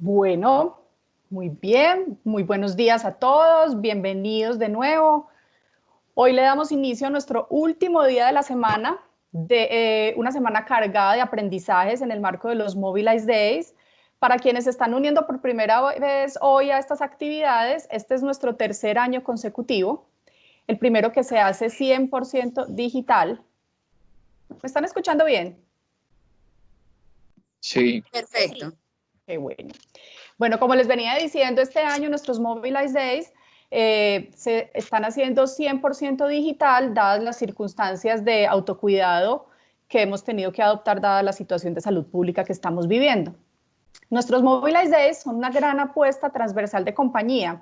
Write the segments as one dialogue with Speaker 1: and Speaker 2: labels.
Speaker 1: Bueno, muy bien, muy buenos días a todos, bienvenidos de nuevo. Hoy le damos inicio a nuestro último día de la semana, una semana cargada de aprendizajes en el marco de los Mobilize Days. Para quienes se están uniendo por primera vez hoy a estas actividades, este es nuestro tercer año consecutivo, el primero que se hace 100% digital. ¿Me están escuchando bien?
Speaker 2: Sí.
Speaker 3: Perfecto.
Speaker 1: Qué bueno. Bueno, como les venía diciendo, este año nuestros Mobilize Days se están haciendo 100% digital, dadas las circunstancias de autocuidado que hemos tenido que adoptar, dada la situación de salud pública que estamos viviendo. Nuestros Mobilize Days son una gran apuesta transversal de compañía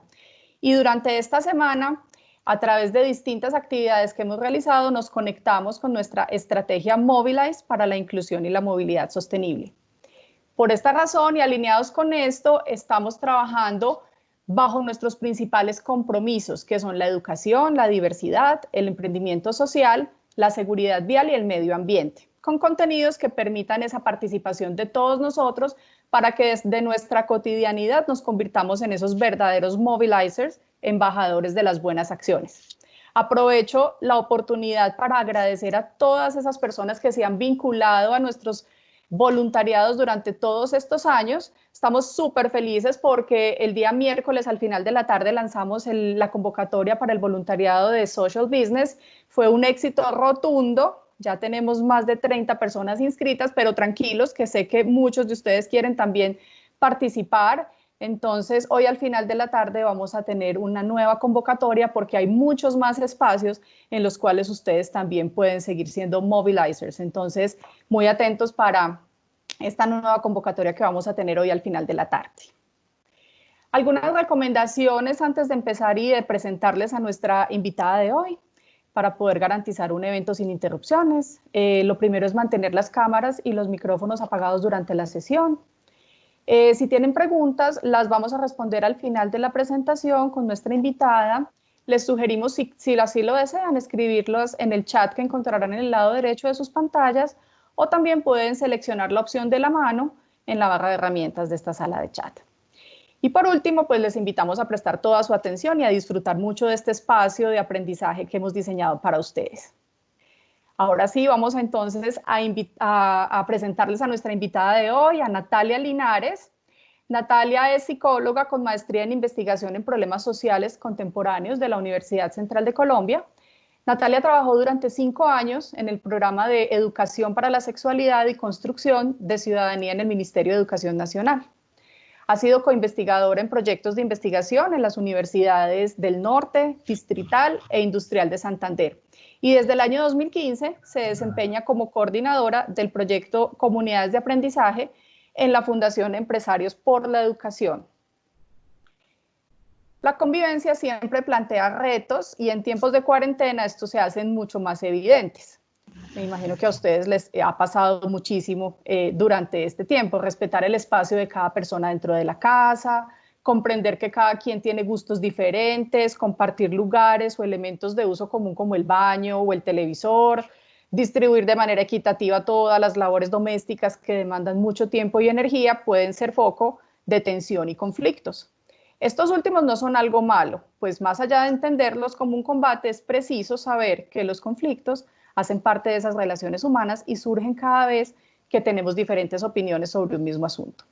Speaker 1: y durante esta semana, a través de distintas actividades que hemos realizado, nos conectamos con nuestra estrategia Mobilize para la inclusión y la movilidad sostenible. Por esta razón y alineados con esto, estamos trabajando bajo nuestros principales compromisos, que son la educación, la diversidad, el emprendimiento social, la seguridad vial y el medio ambiente, con contenidos que permitan esa participación de todos nosotros para que desde nuestra cotidianidad nos convirtamos en esos verdaderos mobilizers, embajadores de las buenas acciones. Aprovecho la oportunidad para agradecer a todas esas personas que se han vinculado a nuestros voluntariados durante todos estos años. Estamos súper felices porque el día miércoles al final de la tarde lanzamos la convocatoria para el voluntariado de Social Business. Fue un éxito rotundo. Ya tenemos más de 30 personas inscritas, pero tranquilos, que sé que muchos de ustedes quieren también participar. Entonces, hoy al final de la tarde vamos a tener una nueva convocatoria porque hay muchos más espacios en los cuales ustedes también pueden seguir siendo mobilizers. Entonces, muy atentos para esta nueva convocatoria que vamos a tener hoy al final de la tarde. Algunas recomendaciones antes de empezar y de presentarles a nuestra invitada de hoy para poder garantizar un evento sin interrupciones. Lo primero es mantener las cámaras y los micrófonos apagados durante la sesión. Si tienen preguntas, las vamos a responder al final de la presentación con nuestra invitada. Les sugerimos, si así lo desean, escribirlas en el chat que encontrarán en el lado derecho de sus pantallas, o también pueden seleccionar la opción de la mano en la barra de herramientas de esta sala de chat. Y por último, pues les invitamos a prestar toda su atención y a disfrutar mucho de este espacio de aprendizaje que hemos diseñado para ustedes. Ahora sí, vamos entonces a presentarles a nuestra invitada de hoy, a Natalia Linares. Natalia es psicóloga con maestría en investigación en problemas sociales contemporáneos de la Universidad Central de Colombia. Natalia trabajó durante 5 años en el programa de Educación para la Sexualidad y Construcción de Ciudadanía en el Ministerio de Educación Nacional. Ha sido coinvestigadora en proyectos de investigación en las universidades del Norte, Distrital e Industrial de Santander. Y desde el año 2015 se desempeña como coordinadora del proyecto Comunidades de Aprendizaje en la Fundación Empresarios por la Educación. La convivencia siempre plantea retos y en tiempos de cuarentena estos se hacen mucho más evidentes. Me imagino que a ustedes les ha pasado muchísimo durante este tiempo, respetar el espacio de cada persona dentro de la casa, comprender que cada quien tiene gustos diferentes, compartir lugares o elementos de uso común como el baño o el televisor, distribuir de manera equitativa todas las labores domésticas que demandan mucho tiempo y energía pueden ser foco de tensión y conflictos. Estos últimos no son algo malo, pues más allá de entenderlos como un combate, es preciso saber que los conflictos hacen parte de esas relaciones humanas y surgen cada vez que tenemos diferentes opiniones sobre un mismo asunto.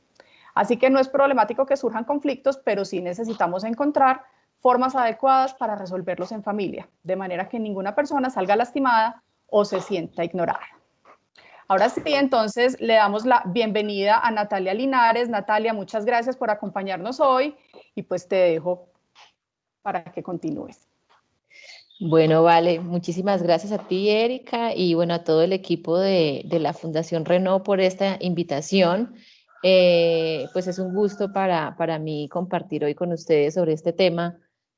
Speaker 1: Así que no es problemático que surjan conflictos, pero sí necesitamos encontrar formas adecuadas para resolverlos en familia, de manera que ninguna persona salga lastimada o se sienta ignorada. Ahora sí, entonces le damos la bienvenida a Natalia Linares. Natalia, muchas gracias por acompañarnos hoy y pues te dejo para que continúes.
Speaker 3: Bueno, vale, muchísimas gracias a ti, Erika, y bueno, a todo el equipo de la Fundación Renault por esta invitación. Pues es un gusto para mí compartir hoy con ustedes sobre este tema,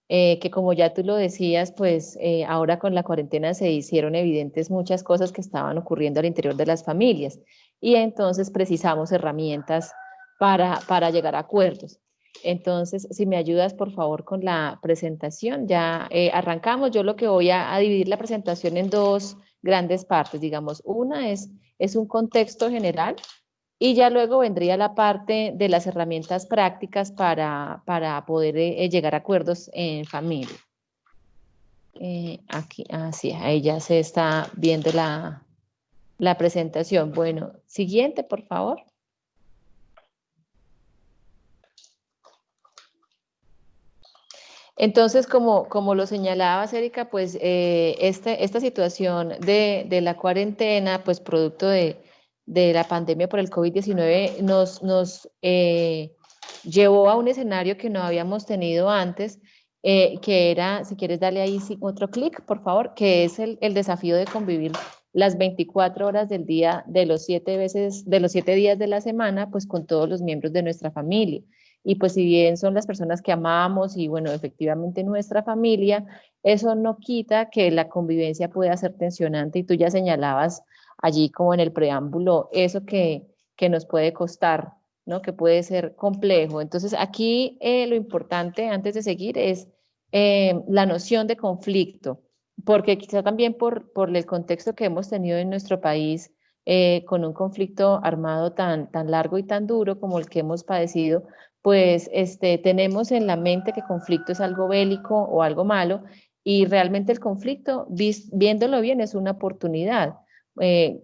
Speaker 3: que como ya tú lo decías, pues ahora con la cuarentena se hicieron evidentes muchas cosas que estaban ocurriendo al interior de las familias y entonces precisamos herramientas para llegar a acuerdos. Entonces, si me ayudas, por favor, con la presentación, ya arrancamos. Yo lo que voy a dividir la presentación en dos grandes partes, digamos. Una es un contexto general Y ya luego vendría la parte de las herramientas prácticas para poder llegar a acuerdos en familia. Aquí, así, ahí ya se está viendo la presentación. Bueno, siguiente, por favor. Entonces, como lo señalabas, Erika, pues esta situación de la cuarentena, pues producto de la pandemia por el COVID-19, nos llevó a un escenario que no habíamos tenido antes, que era, si quieres darle ahí otro clic, por favor, que es el desafío de convivir las 24 horas del día de los 7 días de la semana, pues con todos los miembros de nuestra familia. Y pues si bien son las personas que amamos y bueno, efectivamente nuestra familia, eso no quita que la convivencia pueda ser tensionante y tú ya señalabas allí como en el preámbulo eso que nos puede costar, ¿no? Que puede ser complejo. Entonces aquí lo importante antes de seguir es la noción de conflicto, porque quizá también por el contexto que hemos tenido en nuestro país, con un conflicto armado tan largo y tan duro como el que hemos padecido, pues tenemos en la mente que conflicto es algo bélico o algo malo, y realmente el conflicto, viéndolo bien, es una oportunidad.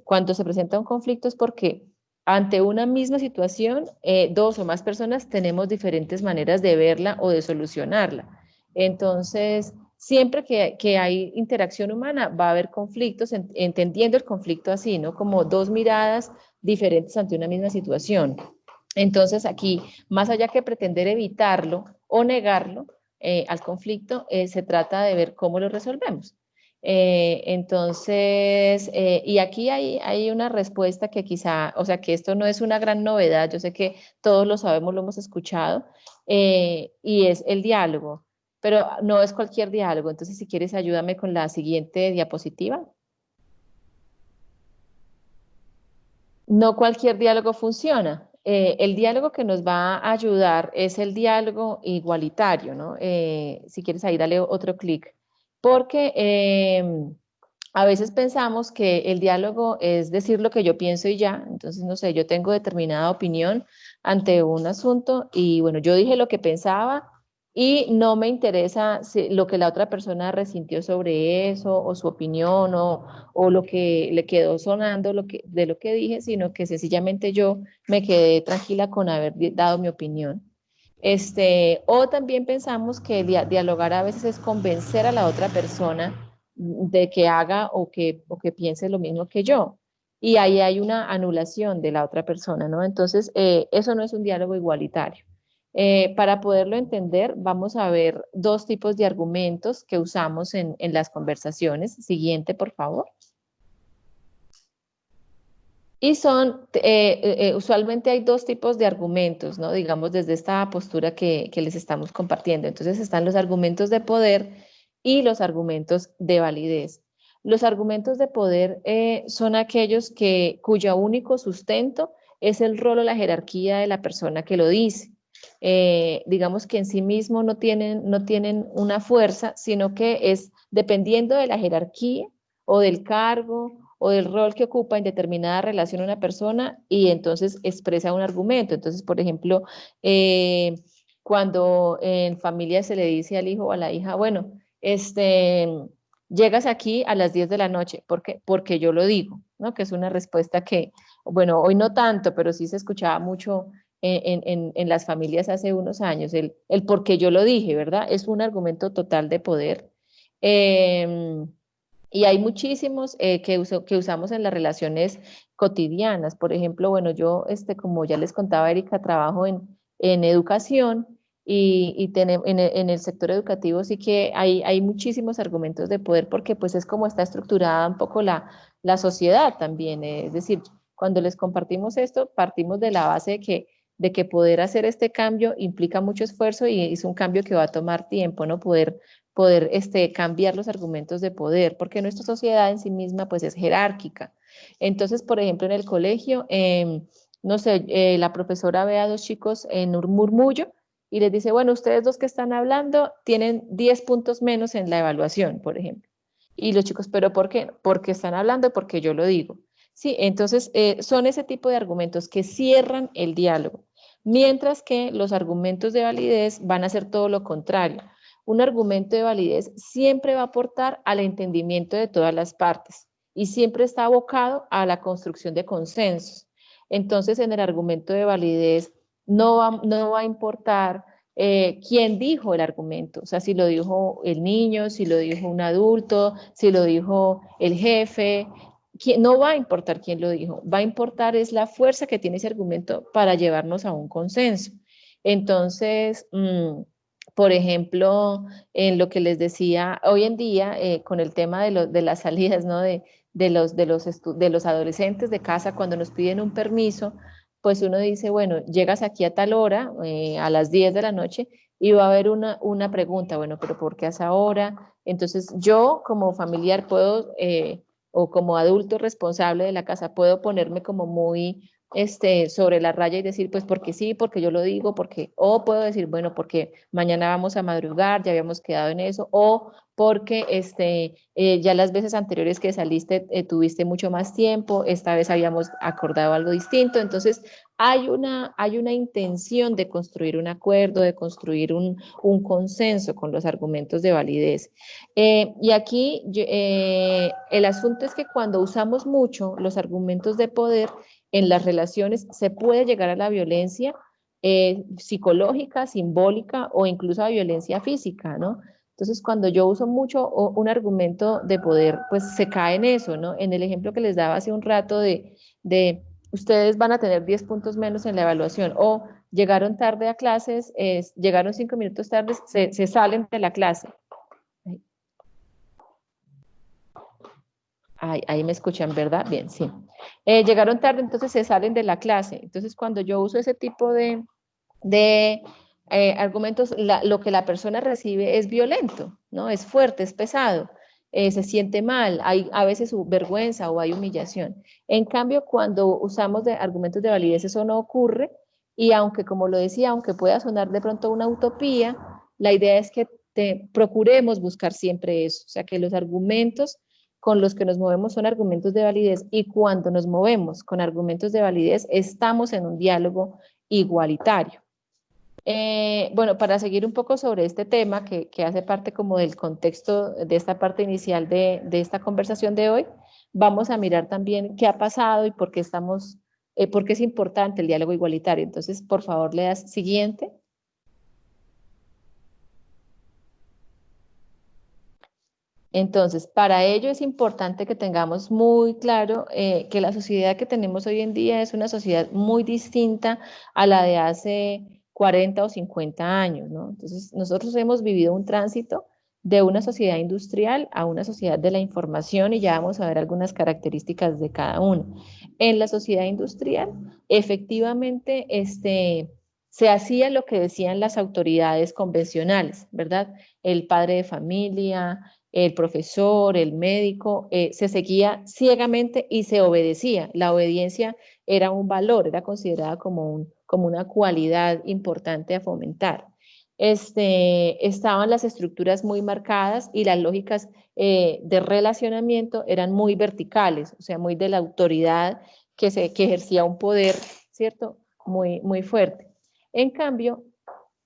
Speaker 3: Cuando se presenta un conflicto es porque ante una misma situación, dos o más personas tenemos diferentes maneras de verla o de solucionarla. Entonces, siempre que hay interacción humana, va a haber conflictos, entendiendo el conflicto así, ¿no? Como dos miradas diferentes ante una misma situación. Entonces, aquí, más allá que pretender evitarlo o negarlo al conflicto, se trata de ver cómo lo resolvemos. Entonces, y aquí hay una respuesta que quizá, o sea, que esto no es una gran novedad, yo sé que todos lo sabemos, lo hemos escuchado, y es el diálogo, pero no es cualquier diálogo. Entonces, si quieres, ayúdame con la siguiente diapositiva. No cualquier diálogo funciona. El diálogo que nos va a ayudar es el diálogo igualitario, ¿no? Si quieres ahí, dale otro clic. Porque a veces pensamos que el diálogo es decir lo que yo pienso y ya. Entonces, no sé, yo tengo determinada opinión ante un asunto y bueno, yo dije lo que pensaba y no me interesa lo que la otra persona resintió sobre eso o su opinión o lo que le quedó sonando de lo que dije, sino que sencillamente yo me quedé tranquila con haber dado mi opinión. O también pensamos que dialogar a veces es convencer a la otra persona de que haga o que piense lo mismo que yo. Y ahí hay una anulación de la otra persona, ¿no? Entonces, eso no es un diálogo igualitario. Para poderlo entender, vamos a ver dos tipos de argumentos que usamos en las conversaciones. Siguiente, por favor. Y usualmente hay dos tipos de argumentos, ¿no? Digamos, desde esta postura que les estamos compartiendo. Entonces están los argumentos de poder y los argumentos de validez. Los argumentos de poder son aquellos cuyo único sustento es el rol o la jerarquía de la persona que lo dice. Digamos que en sí mismo no tienen una fuerza, sino que es dependiendo de la jerarquía o del cargo o del rol que ocupa en determinada relación una persona y entonces expresa un argumento. Entonces, por ejemplo, cuando en familia se le dice al hijo o a la hija, bueno, llegas aquí a las 10 de la noche, porque yo lo digo, ¿no? Que es una respuesta que, bueno, hoy no tanto, pero sí se escuchaba mucho en las familias hace unos años, el porque yo lo dije, ¿verdad? Es un argumento total de poder. Y hay muchísimos que usamos en las relaciones cotidianas. Por ejemplo, bueno, yo, como ya les contaba, Erika, trabajo en educación y en el sector educativo sí que hay muchísimos argumentos de poder porque pues es como está estructurada un poco la sociedad también. Es decir, cuando les compartimos esto, partimos de la base de que poder hacer este cambio implica mucho esfuerzo y es un cambio que va a tomar tiempo, ¿no? Poder cambiar los argumentos de poder, porque nuestra sociedad en sí misma pues es jerárquica. Entonces, por ejemplo, en el colegio, no sé, la profesora ve a dos chicos en un murmullo y les dice, bueno, ustedes dos que están hablando tienen 10 puntos menos en la evaluación, por ejemplo. Y los chicos, ¿pero por qué? Porque están hablando, porque yo lo digo. Sí, entonces son ese tipo de argumentos que cierran el diálogo, mientras que los argumentos de validez van a ser todo lo contrario. Un argumento de validez siempre va a aportar al entendimiento de todas las partes y siempre está abocado a la construcción de consensos. Entonces, en el argumento de validez no va a importar quién dijo el argumento, o sea, si lo dijo el niño, si lo dijo un adulto, si lo dijo el jefe, no va a importar quién lo dijo, va a importar es la fuerza que tiene ese argumento para llevarnos a un consenso. Entonces, por ejemplo, en lo que les decía, hoy en día, con el tema de las salidas, ¿no? De los adolescentes de casa, cuando nos piden un permiso, pues uno dice, bueno, llegas aquí a tal hora, a las 10 de la noche, y va a haber una pregunta, bueno, pero ¿por qué a esa hora? Entonces, yo como familiar puedo, o como adulto responsable de la casa, puedo ponerme como muy sobre la raya y decir, pues porque sí, porque yo lo digo, porque, o puedo decir, bueno, porque mañana vamos a madrugar, ya habíamos quedado en eso, o porque ya las veces anteriores que saliste tuviste mucho más tiempo, esta vez habíamos acordado algo distinto, entonces hay una intención de construir un acuerdo, de construir un consenso con los argumentos de validez. Y aquí el asunto es que cuando usamos mucho los argumentos de poder en las relaciones, se puede llegar a la violencia psicológica, simbólica o incluso a violencia física, ¿no? Entonces, cuando yo uso mucho un argumento de poder, pues se cae en eso, ¿no? En el ejemplo que les daba hace un rato de ustedes van a tener 10 puntos menos en la evaluación o llegaron tarde a clases, llegaron 5 minutos tarde, se salen de la clase. Ahí me escuchan, ¿verdad? Bien, sí. Llegaron tarde, entonces se salen de la clase. Entonces, cuando yo uso ese tipo de argumentos, lo que la persona recibe es violento, ¿no? Es fuerte, es pesado, se siente mal, hay a veces vergüenza o hay humillación. En cambio, cuando usamos argumentos de validez, eso no ocurre y aunque, como lo decía, aunque pueda sonar de pronto una utopía, la idea es que procuremos buscar siempre eso, o sea, que los argumentos con los que nos movemos son argumentos de validez y cuando nos movemos con argumentos de validez estamos en un diálogo igualitario. Bueno, para seguir un poco sobre este tema que hace parte como del contexto de esta parte inicial de esta conversación de hoy, vamos a mirar también qué ha pasado y por qué es importante el diálogo igualitario. Entonces, por favor, le das siguiente. Entonces, para ello es importante que tengamos muy claro que la sociedad que tenemos hoy en día es una sociedad muy distinta a la de hace 40 o 50 años, ¿no? Entonces, nosotros hemos vivido un tránsito de una sociedad industrial a una sociedad de la información y ya vamos a ver algunas características de cada uno. En la sociedad industrial, efectivamente, se hacía lo que decían las autoridades convencionales, ¿verdad? El padre de familia, el profesor, el médico, se seguía ciegamente y se obedecía. La obediencia era un valor, era considerada como una cualidad importante a fomentar. Estaban las estructuras muy marcadas y las lógicas de relacionamiento eran muy verticales, o sea, muy de la autoridad que ejercía un poder, ¿cierto? Muy, muy fuerte. En cambio,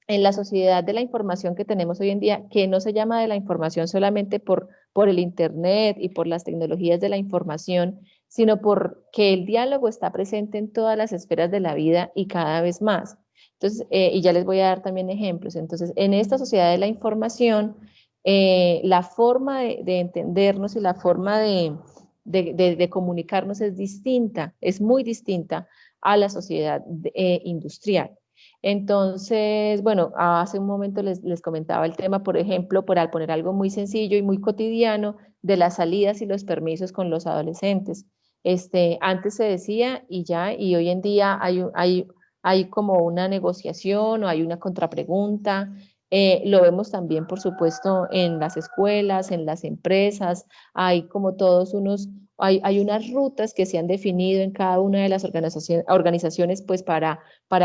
Speaker 3: en la sociedad de la información que tenemos hoy en día, que no se llama de la información solamente por el Internet y por las tecnologías de la información, sino porque el diálogo está presente en todas las esferas de la vida y cada vez más. Entonces, y ya les voy a dar también ejemplos. Entonces, en esta sociedad de la información, la forma de entendernos y la forma de comunicarnos es distinta, es muy distinta a la sociedad industrial. Entonces, bueno, hace un momento les comentaba el tema, por ejemplo, al poner algo muy sencillo y muy cotidiano de las salidas y los permisos con los adolescentes. Antes se decía y ya, y hoy en día hay como una negociación o hay una contrapregunta. Lo vemos también, por supuesto, en las escuelas, en las empresas, hay como todos hay unas rutas que se han definido en cada una de las organizaciones pues para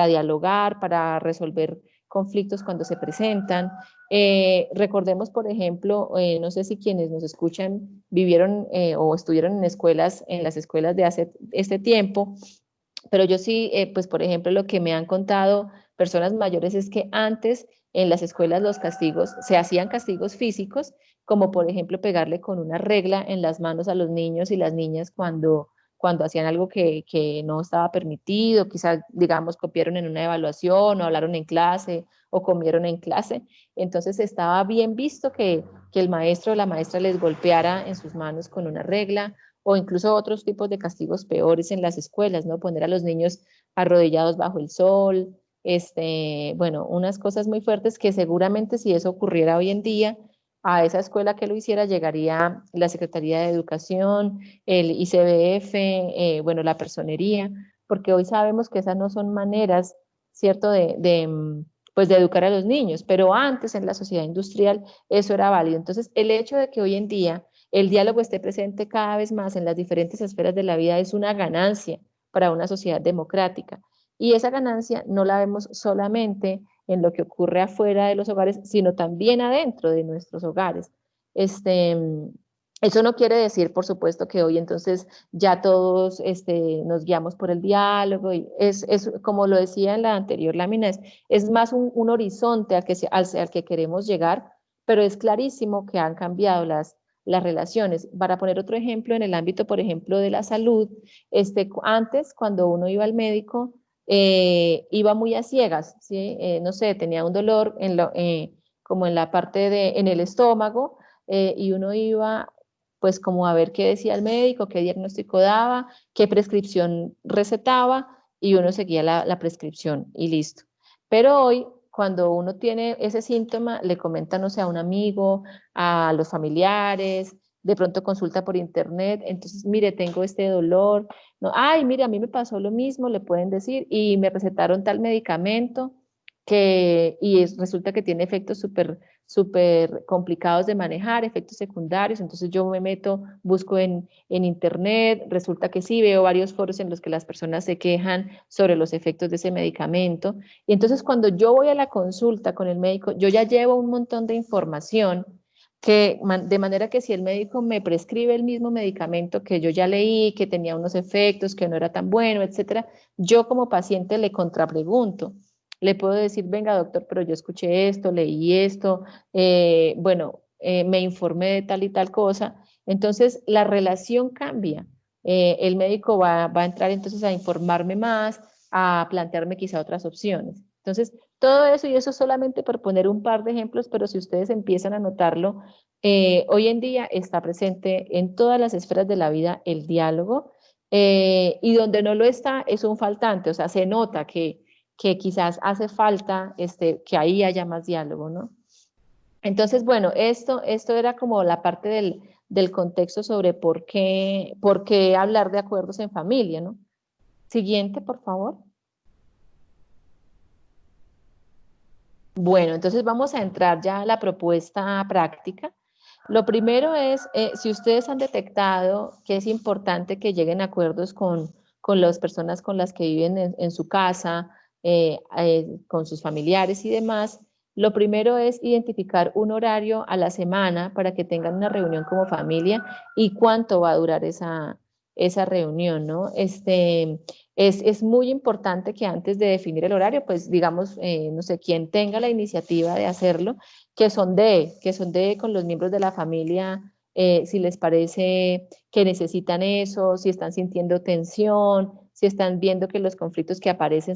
Speaker 3: dialogar, para resolver conflictos cuando se presentan. Recordemos, por ejemplo, no sé si quienes nos escuchan vivieron o estuvieron en las escuelas de hace este tiempo, pero yo sí, pues por ejemplo, lo que me han contado personas mayores es que antes en las escuelas los castigos, se hacían castigos físicos, como por ejemplo pegarle con una regla en las manos a los niños y las niñas cuando hacían algo que no estaba permitido, quizás, digamos, copiaron en una evaluación o hablaron en clase o comieron en clase. Entonces estaba bien visto que el maestro o la maestra les golpeara en sus manos con una regla o incluso otros tipos de castigos peores en las escuelas, ¿no? Poner a los niños arrodillados bajo el sol, bueno, unas cosas muy fuertes que seguramente si eso ocurriera hoy en día, a esa escuela que lo hiciera llegaría la Secretaría de Educación, el ICBF, bueno, la personería, porque hoy sabemos que esas no son maneras, ¿cierto?, pues de educar a los niños, pero antes en la sociedad industrial eso era válido. Entonces, el hecho de que hoy en día el diálogo esté presente cada vez más en las diferentes esferas de la vida es una ganancia para una sociedad democrática. Y esa ganancia no la vemos solamente en lo que ocurre afuera de los hogares, sino también adentro de nuestros hogares. Este, eso no quiere decir, por supuesto, que hoy entonces ya todos nos guiamos por el diálogo. Y es, como lo decía en la anterior lámina, es más un horizonte al que queremos llegar, pero es clarísimo que han cambiado las relaciones. Para poner otro ejemplo, en el ámbito, por ejemplo, de la salud, antes cuando uno iba al médico, iba muy a ciegas, ¿sí? No sé, tenía un dolor como en la parte en el estómago, y uno iba pues como a ver qué decía el médico, qué diagnóstico daba, qué prescripción recetaba, y uno seguía la prescripción y listo. Pero hoy, cuando uno tiene ese síntoma, le comenta, no sé, a un amigo, a los familiares, de pronto consulta por internet, entonces, mire, tengo este dolor, no, ay, mire, a mí me pasó lo mismo, le pueden decir, y me recetaron tal medicamento resulta que tiene efectos súper complicados de manejar, efectos secundarios, entonces yo me meto, busco en internet, resulta que sí, veo varios foros en los que las personas se quejan sobre los efectos de ese medicamento, y entonces cuando yo voy a la consulta con el médico, yo ya llevo un montón de información de manera que si el médico me prescribe el mismo medicamento que yo ya leí, que tenía unos efectos, que no era tan bueno, etcétera, yo como paciente le contrapregunto. Le puedo decir, venga doctor, pero yo escuché esto, leí esto, bueno, me informé de tal y tal cosa. Entonces, la relación cambia. El médico va a entrar entonces a informarme más, a plantearme quizá otras opciones. Entonces, todo eso, y eso solamente por poner un par de ejemplos, pero si ustedes empiezan a notarlo, hoy en día está presente en todas las esferas de la vida el diálogo, y donde no lo está es un faltante, o sea, se nota que quizás hace falta que ahí haya más diálogo, ¿no? Entonces, bueno, esto era como la parte del contexto sobre por qué hablar de acuerdos en familia, ¿no? Siguiente, por favor. Bueno, entonces vamos a entrar ya a la propuesta práctica. Lo primero es, si ustedes han detectado que es importante que lleguen a acuerdos con las personas con las que viven en su casa, con sus familiares y demás, lo primero es identificar un horario a la semana para que tengan una reunión como familia y cuánto va a durar esa reunión, ¿no? Es muy importante que antes de definir el horario, pues digamos, no sé, quien tenga la iniciativa de hacerlo, que sondee con los miembros de la familia, si les parece que necesitan eso, si están sintiendo tensión, si están viendo que los conflictos que aparecen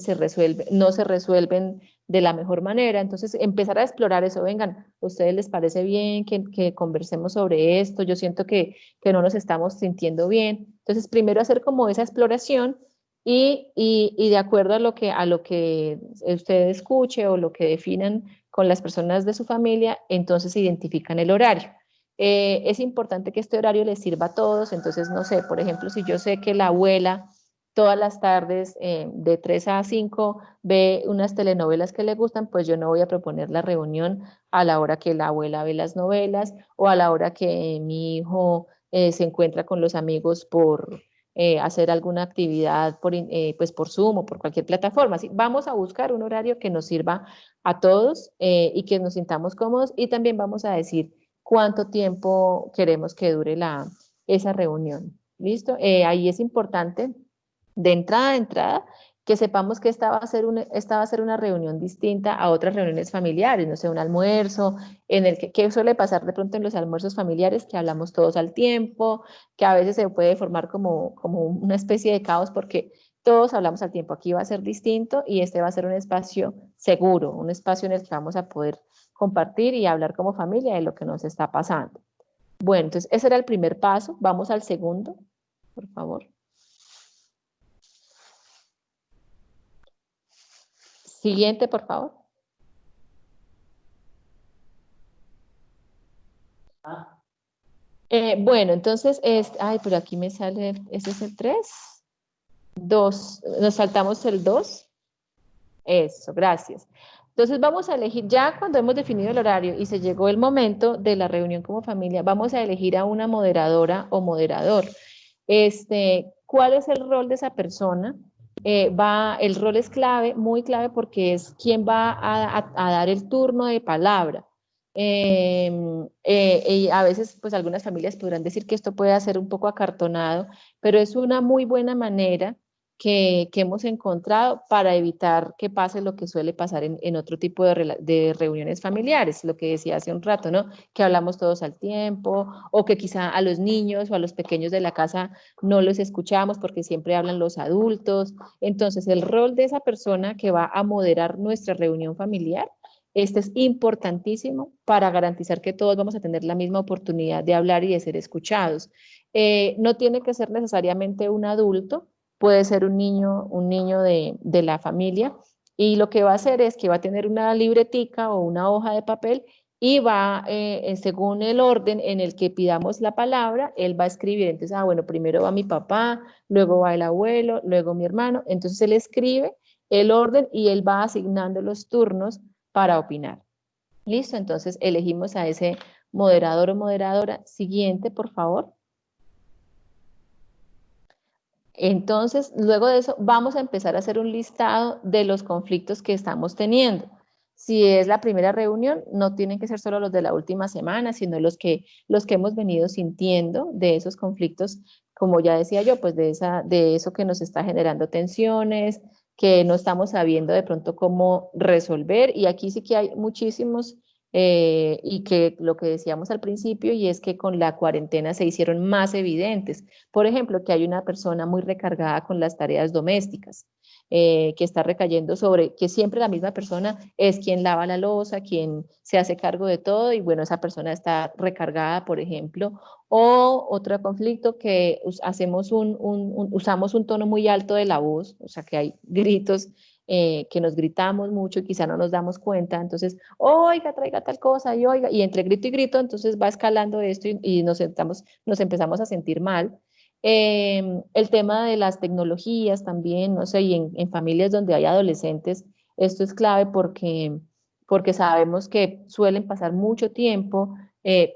Speaker 3: no se resuelven de la mejor manera. Entonces, empezar a explorar eso. Vengan, ¿a ustedes les parece bien que conversemos sobre esto? Yo siento que no nos estamos sintiendo bien. Entonces, primero hacer como esa exploración y de acuerdo a lo que usted escuche o lo que definan con las personas de su familia, entonces identifican el horario. Es importante que este horario les sirva a todos, entonces no sé, por ejemplo, si yo sé que la abuela todas las tardes de 3 a 5 ve unas telenovelas que le gustan, pues yo no voy a proponer la reunión a la hora que la abuela ve las novelas o a la hora que mi hijo se encuentra con los amigos hacer alguna actividad pues por Zoom o por cualquier plataforma. ¿Sí? Vamos a buscar un horario que nos sirva a todos y que nos sintamos cómodos, y también vamos a decir cuánto tiempo queremos que dure esa reunión. ¿Listo? Ahí es importante de entrada, que sepamos que esta va a ser una reunión distinta a otras reuniones familiares, no sé, un almuerzo, en el que suele pasar de pronto en los almuerzos familiares, que hablamos todos al tiempo, que a veces se puede formar como una especie de caos porque todos hablamos al tiempo. Aquí va a ser distinto y este va a ser un espacio seguro, un espacio en el que vamos a poder compartir y hablar como familia de lo que nos está pasando. Bueno, entonces ese era el primer paso. Vamos al segundo, por favor. Siguiente, por favor. Bueno, entonces, ay, pero aquí me sale, ¿ese es el 3? 2, nos saltamos el 2. Eso, gracias. Entonces vamos a elegir, ya cuando hemos definido el horario y se llegó el momento de la reunión como familia, vamos a elegir a una moderadora o moderador. ¿Cuál es el rol de esa persona? El rol es clave, muy clave, porque es quien va a dar el turno de palabra. Y a veces, pues algunas familias podrán decir que esto puede ser un poco acartonado, pero es una muy buena manera que hemos encontrado para evitar que pase lo que suele pasar en otro tipo de reuniones familiares, lo que decía hace un rato, ¿no? Que hablamos todos al tiempo, o que quizá a los niños o a los pequeños de la casa no los escuchamos porque siempre hablan los adultos. Entonces, el rol de esa persona que va a moderar nuestra reunión familiar, este es importantísimo para garantizar que todos vamos a tener la misma oportunidad de hablar y de ser escuchados. No tiene que ser necesariamente un adulto, puede ser un niño de la familia, y lo que va a hacer es que va a tener una libretica o una hoja de papel y va, según el orden en el que pidamos la palabra, él va a escribir. Entonces, bueno, primero va mi papá, luego va el abuelo, luego mi hermano. Entonces, él escribe el orden y él va asignando los turnos para opinar. ¿Listo? Entonces, elegimos a ese moderador o moderadora. Siguiente, por favor. Entonces, luego de eso, vamos a empezar a hacer un listado de los conflictos que estamos teniendo. Si es la primera reunión, no tienen que ser solo los de la última semana, sino los que hemos venido sintiendo de esos conflictos, como ya decía yo, pues de eso que nos está generando tensiones, que no estamos sabiendo de pronto cómo resolver. Y aquí sí que hay muchísimos, y que lo que decíamos al principio, y es que con la cuarentena se hicieron más evidentes. Por ejemplo, que hay una persona muy recargada con las tareas domésticas, que está recayendo sobre que siempre la misma persona es quien lava la loza, quien se hace cargo de todo, y bueno, esa persona está recargada, por ejemplo. O otro conflicto, que usamos un tono muy alto de la voz, o sea que hay gritos, que nos gritamos mucho y quizá no nos damos cuenta. Entonces, oiga, traiga tal cosa, y oiga, y entre grito y grito, entonces va escalando esto y nos empezamos a sentir mal. El tema de las tecnologías también, no sé, y en familias donde hay adolescentes, esto es clave porque sabemos que suelen pasar mucho tiempo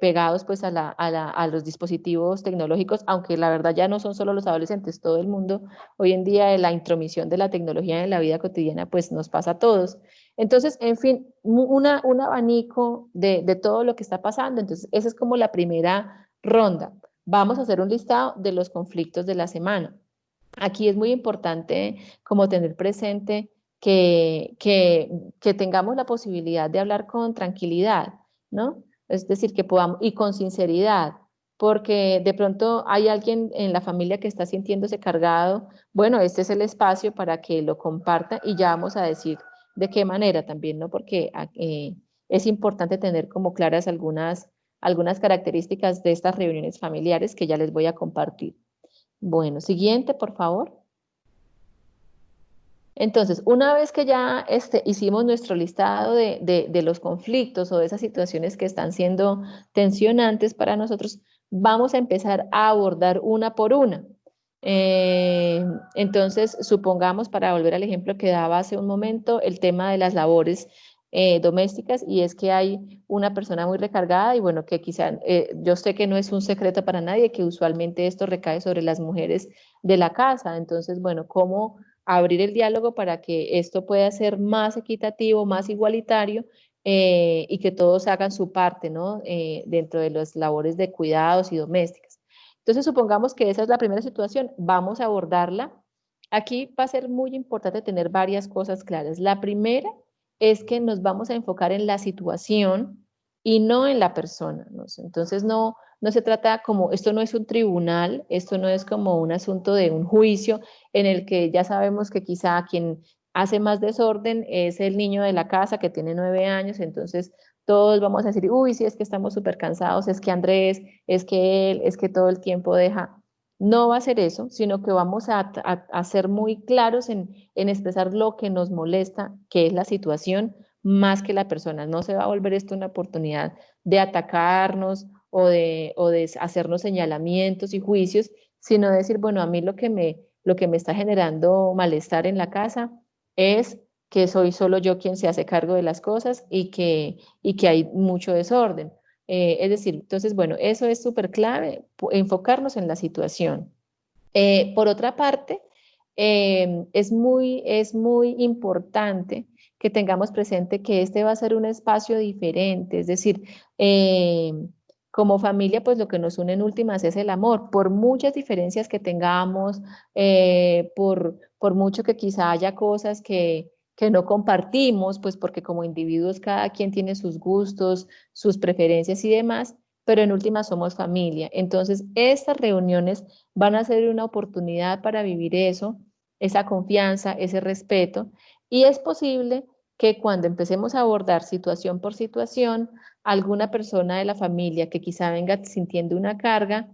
Speaker 3: pegados pues a los dispositivos tecnológicos, aunque la verdad ya no son solo los adolescentes, todo el mundo hoy en día, de la intromisión de la tecnología en la vida cotidiana pues nos pasa a todos. Entonces, en fin, un abanico de todo lo que está pasando. Entonces, esa es como la primera ronda. Vamos a hacer un listado de los conflictos de la semana. Aquí es muy importante como tener presente que tengamos la posibilidad de hablar con tranquilidad, ¿no? Es decir, que podamos, y con sinceridad, porque de pronto hay alguien en la familia que está sintiéndose cargado. Bueno, este es el espacio para que lo comparta y ya vamos a decir de qué manera también, ¿no? Porque es importante tener como claras algunas características de estas reuniones familiares que ya les voy a compartir. Bueno, siguiente, por favor. Entonces, una vez que ya hicimos nuestro listado de los conflictos o de esas situaciones que están siendo tensionantes para nosotros, vamos a empezar a abordar una por una. Entonces, supongamos, para volver al ejemplo que daba hace un momento, el tema de las labores domésticas, y es que hay una persona muy recargada y bueno, que quizá, yo sé que no es un secreto para nadie, que usualmente esto recae sobre las mujeres de la casa. Entonces, bueno, ¿cómo abrir el diálogo para que esto pueda ser más equitativo, más igualitario, y que todos hagan su parte, ¿no? Dentro de las labores de cuidados y domésticas? Entonces, supongamos que esa es la primera situación, vamos a abordarla. Aquí va a ser muy importante tener varias cosas claras. La primera es que nos vamos a enfocar en la situación y no en la persona, ¿no? Entonces, no se trata como, esto no es un tribunal, esto no es como un asunto de un juicio en el que ya sabemos que quizá quien hace más desorden es el niño de la casa que tiene 9 años, entonces todos vamos a decir, uy, sí, es que estamos súper cansados, es que Andrés, es que él, es que todo el tiempo deja. No va a ser eso, sino que vamos a ser muy claros en expresar lo que nos molesta, que es la situación, más que la persona. No se va a volver esto una oportunidad de atacarnos o de hacernos señalamientos y juicios, sino decir, bueno, a mí lo que me está generando malestar en la casa es que soy solo yo quien se hace cargo de las cosas y que hay mucho desorden. Es decir, entonces, bueno, eso es súper clave, enfocarnos en la situación. Por otra parte, es muy importante que tengamos presente que este va a ser un espacio diferente, es decir, eh, como familia, pues lo que nos une en últimas es el amor, por muchas diferencias que tengamos, por mucho que quizá haya cosas que no compartimos, pues porque como individuos cada quien tiene sus gustos, sus preferencias y demás, pero en últimas somos familia. Entonces, estas reuniones van a ser una oportunidad para vivir eso, esa confianza, ese respeto, y es posible que cuando empecemos a abordar situación por situación, alguna persona de la familia que quizá venga sintiendo una carga,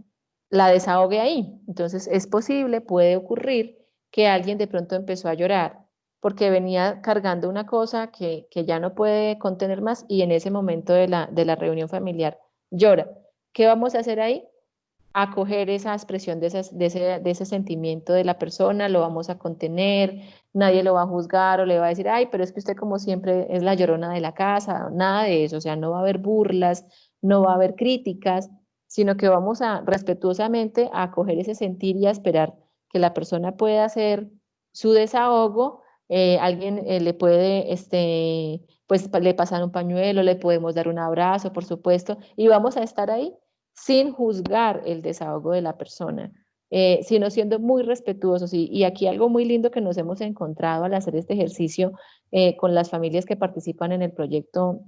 Speaker 3: la desahogue ahí. Entonces es posible, puede ocurrir que alguien de pronto empezó a llorar porque venía cargando una cosa que ya no puede contener más y en ese momento de la reunión familiar llora. ¿Qué vamos a hacer ahí? Acoger esa expresión de ese sentimiento de la persona, lo vamos a contener, nadie lo va a juzgar o le va a decir, ay, pero es que usted como siempre es la llorona de la casa, nada de eso, o sea, no va a haber burlas, no va a haber críticas, sino que vamos a respetuosamente a acoger ese sentir y a esperar que la persona pueda hacer su desahogo. Alguien le puede, pues le pasan un pañuelo, le podemos dar un abrazo, por supuesto, y vamos a estar ahí sin juzgar el desahogo de la persona, sino siendo muy respetuosos. Y aquí algo muy lindo que nos hemos encontrado al hacer este ejercicio con las familias que participan en el proyecto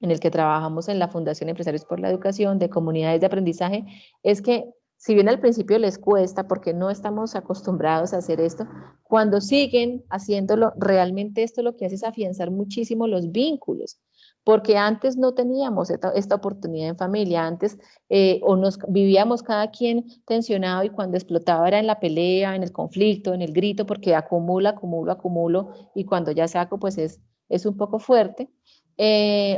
Speaker 3: en el que trabajamos en la Fundación Empresarios por la Educación de Comunidades de Aprendizaje, es que si bien al principio les cuesta porque no estamos acostumbrados a hacer esto, cuando siguen haciéndolo, realmente esto lo que hace es afianzar muchísimo los vínculos, porque antes no teníamos esta oportunidad en familia, antes o nos vivíamos cada quien tensionado y cuando explotaba era en la pelea, en el conflicto, en el grito, porque acumulo y cuando ya saco pues es un poco fuerte.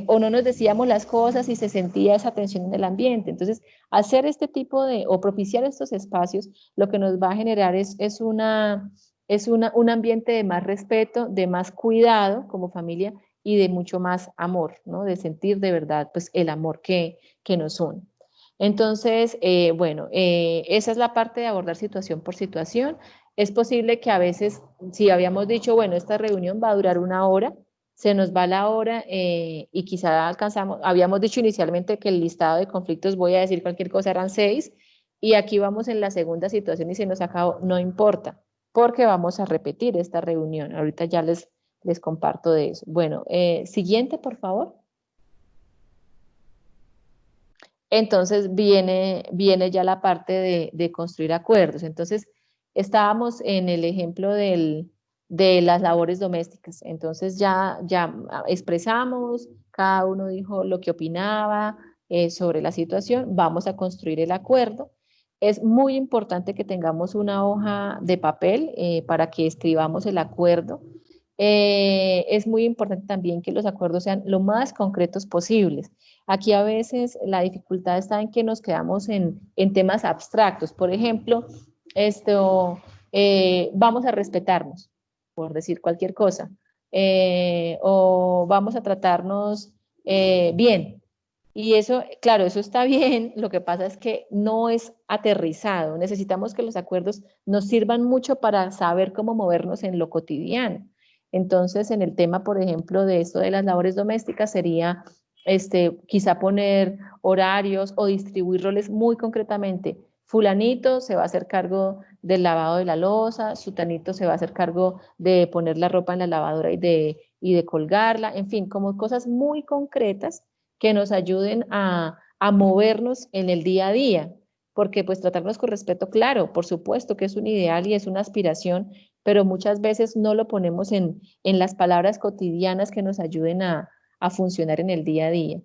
Speaker 3: O no nos decíamos las cosas y se sentía esa tensión en el ambiente. Entonces, hacer este tipo o propiciar estos espacios, lo que nos va a generar un ambiente de más respeto, de más cuidado como familia y de mucho más amor, ¿no? De sentir de verdad, pues, el amor que nos une. Entonces, bueno, esa es la parte de abordar situación por situación. Es posible que a veces, si habíamos dicho, bueno, esta reunión va a durar 1 hora, se nos va la hora y quizá alcanzamos, habíamos dicho inicialmente que el listado de conflictos, voy a decir cualquier cosa, eran 6, y aquí vamos en la segunda situación y se nos acabó, no importa, porque vamos a repetir esta reunión. Ahorita ya les comparto de eso. Bueno, siguiente, por favor. Entonces viene ya la parte de construir acuerdos. Entonces, estábamos en el ejemplo de las labores domésticas. Entonces, ya expresamos, cada uno dijo lo que opinaba sobre la situación, vamos a construir el acuerdo. Es muy importante que tengamos una hoja de papel para que escribamos el acuerdo. Es muy importante también que los acuerdos sean lo más concretos posibles. Aquí a veces la dificultad está en que nos quedamos en temas abstractos. Por ejemplo, vamos a respetarnos, por decir cualquier cosa. o vamos a tratarnos bien. Y eso, claro, eso está bien, lo que pasa es que no es aterrizado. Necesitamos que los acuerdos nos sirvan mucho para saber cómo movernos en lo cotidiano. Entonces, en el tema, por ejemplo, de esto de las labores domésticas, sería quizá poner horarios o distribuir roles muy concretamente. Fulanito se va a hacer cargo del lavado de la loza, sutanito se va a hacer cargo de poner la ropa en la lavadora y de colgarla, en fin, como cosas muy concretas que nos ayuden a movernos en el día a día, porque pues tratarnos con respeto, claro, por supuesto que es un ideal y es una aspiración, pero muchas veces no lo ponemos en las palabras cotidianas que nos ayuden a funcionar en el día a día.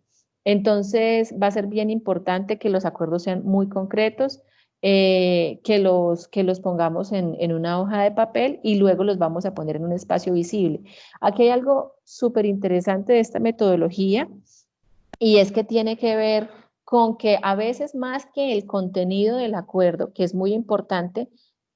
Speaker 3: Entonces va a ser bien importante que los acuerdos sean muy concretos, que los pongamos en una hoja de papel y luego los vamos a poner en un espacio visible. Aquí hay algo súper interesante de esta metodología y es que tiene que ver con que a veces más que el contenido del acuerdo, que es muy importante,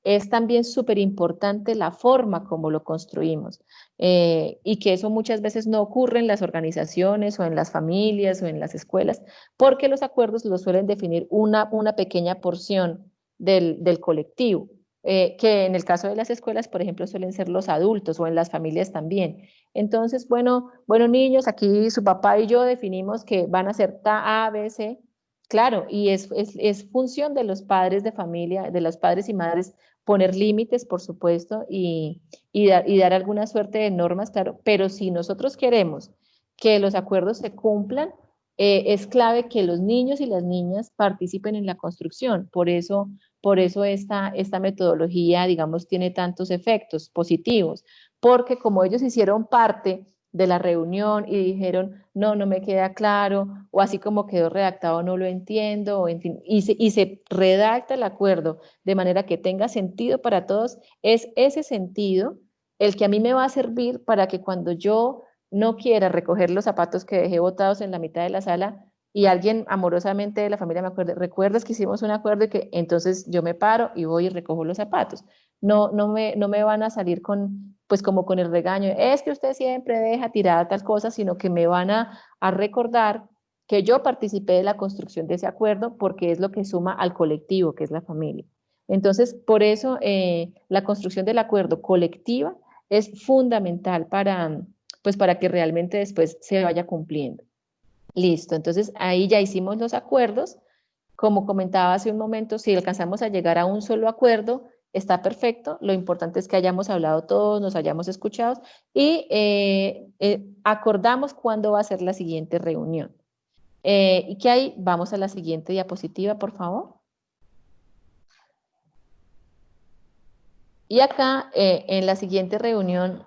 Speaker 3: es también súper importante la forma como lo construimos y que eso muchas veces no ocurre en las organizaciones o en las familias o en las escuelas, porque los acuerdos los suelen definir una pequeña porción del colectivo, que en el caso de las escuelas, por ejemplo, suelen ser los adultos o en las familias también. Entonces, bueno, niños, aquí su papá y yo definimos que van a ser A, B, C. Claro, y es función de los padres de familia, de los padres y madres, poner límites, por supuesto, y dar alguna suerte de normas, claro, pero si nosotros queremos que los acuerdos se cumplan, es clave que los niños y las niñas participen en la construcción. Por eso esta metodología, digamos, tiene tantos efectos positivos porque como ellos hicieron parte de la reunión y dijeron, no, no me queda claro, o así como quedó redactado, no lo entiendo, o en fin, y se redacta el acuerdo de manera que tenga sentido para todos, es ese sentido el que a mí me va a servir para que cuando yo no quiera recoger los zapatos que dejé botados en la mitad de la sala y alguien amorosamente de la familia me acuerde, recuerdas que hicimos un acuerdo y que entonces yo me paro y voy y recojo los zapatos. No me van a salir con, pues como con el regaño, es que usted siempre deja tirada tal cosa, sino que me van a recordar que yo participé de la construcción de ese acuerdo porque es lo que suma al colectivo, que es la familia. Entonces, por eso la construcción del acuerdo colectiva es fundamental pues para que realmente después se vaya cumpliendo. Listo, entonces ahí ya hicimos los acuerdos. Como comentaba hace un momento, si alcanzamos a llegar a un solo acuerdo, está perfecto. Lo importante es que hayamos hablado todos, nos hayamos escuchado y acordamos cuándo va a ser la siguiente reunión. ¿Y qué hay? Vamos a la siguiente diapositiva, por favor. Y acá, en la siguiente reunión,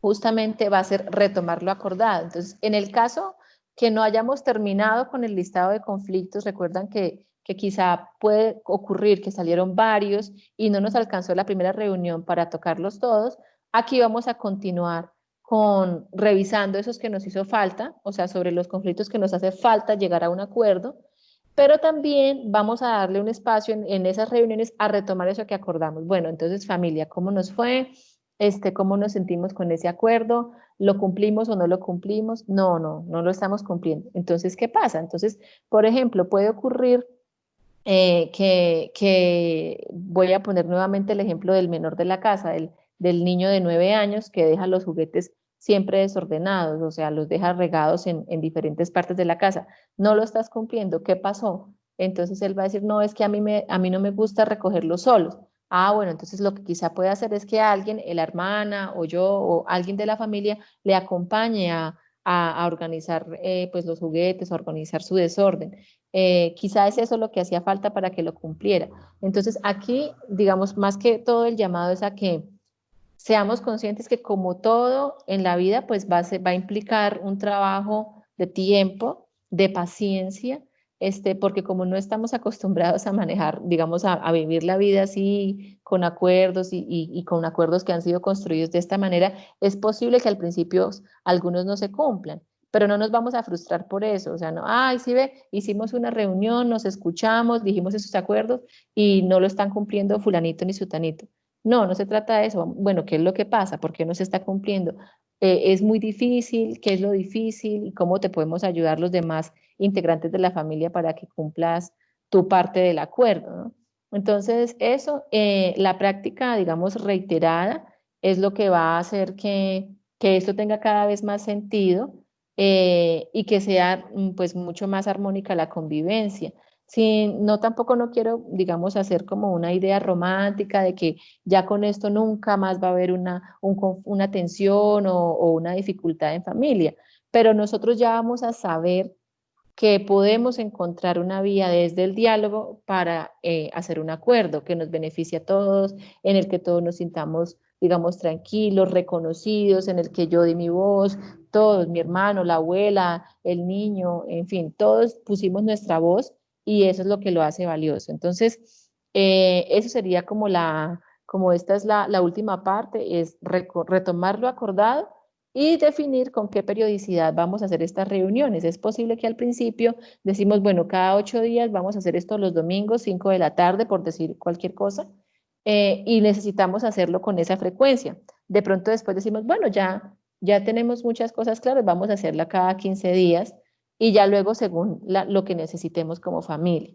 Speaker 3: justamente va a ser retomar lo acordado. Entonces, en el caso que no hayamos terminado con el listado de conflictos, recuerdan que quizá puede ocurrir que salieron varios y no nos alcanzó la primera reunión para tocarlos todos, aquí vamos a continuar con revisando esos que nos hizo falta, o sea, sobre los conflictos que nos hace falta llegar a un acuerdo, pero también vamos a darle un espacio en esas reuniones a retomar eso que acordamos. Bueno, entonces familia, ¿cómo nos fue? ¿Cómo nos sentimos con ese acuerdo? ¿Lo cumplimos o no lo cumplimos? No lo estamos cumpliendo. Entonces, ¿qué pasa? Entonces, por ejemplo, puede ocurrir que voy a poner nuevamente el ejemplo del menor de la casa, del niño de 9 años que deja los juguetes siempre desordenados, o sea, los deja regados en diferentes partes de la casa. No lo estás cumpliendo, ¿qué pasó? Entonces él va a decir, no, es que a mí no me gusta recogerlos solos. Ah, bueno, entonces lo que quizá puede hacer es que alguien, la hermana o yo o alguien de la familia le acompañe a organizar pues los juguetes, a organizar su desorden. Quizá es eso lo que hacía falta para que lo cumpliera. Entonces aquí, digamos, más que todo el llamado es a que seamos conscientes que como todo en la vida, pues va a implicar un trabajo de tiempo, de paciencia, porque como no estamos acostumbrados a manejar, digamos, a vivir la vida así, con acuerdos y con acuerdos que han sido construidos de esta manera, es posible que al principio algunos no se cumplan, pero no nos vamos a frustrar por eso, o sea, no, ay, sí ve, hicimos una reunión, nos escuchamos, dijimos esos acuerdos y no lo están cumpliendo fulanito ni sutanito. No, no se trata de eso. Bueno, ¿qué es lo que pasa? ¿Por qué no se está cumpliendo? es muy difícil, qué es lo difícil y cómo te podemos ayudar los demás integrantes de la familia para que cumplas tu parte del acuerdo, ¿no? Entonces, eso, la práctica, digamos, reiterada, es lo que va a hacer que esto tenga cada vez más sentido y que sea pues mucho más armónica la convivencia. Sin, no tampoco no quiero, digamos, hacer como una idea romántica de que ya con esto nunca más va a haber una tensión o una dificultad en familia, pero nosotros ya vamos a saber que podemos encontrar una vía desde el diálogo para hacer un acuerdo que nos beneficie a todos, en el que todos nos sintamos, digamos, tranquilos, reconocidos, en el que yo di mi voz, todos, mi hermano, la abuela, el niño, en fin, todos pusimos nuestra voz y eso es lo que lo hace valioso. Entonces, eso sería como esta es la última parte, es retomar lo acordado y definir con qué periodicidad vamos a hacer estas reuniones. Es posible que al principio decimos, bueno, cada 8 días vamos a hacer esto los domingos, 5 de la tarde, por decir cualquier cosa, y necesitamos hacerlo con esa frecuencia. De pronto después decimos, bueno, ya tenemos muchas cosas claras, vamos a hacerla cada 15 días y ya luego según lo que necesitemos como familia.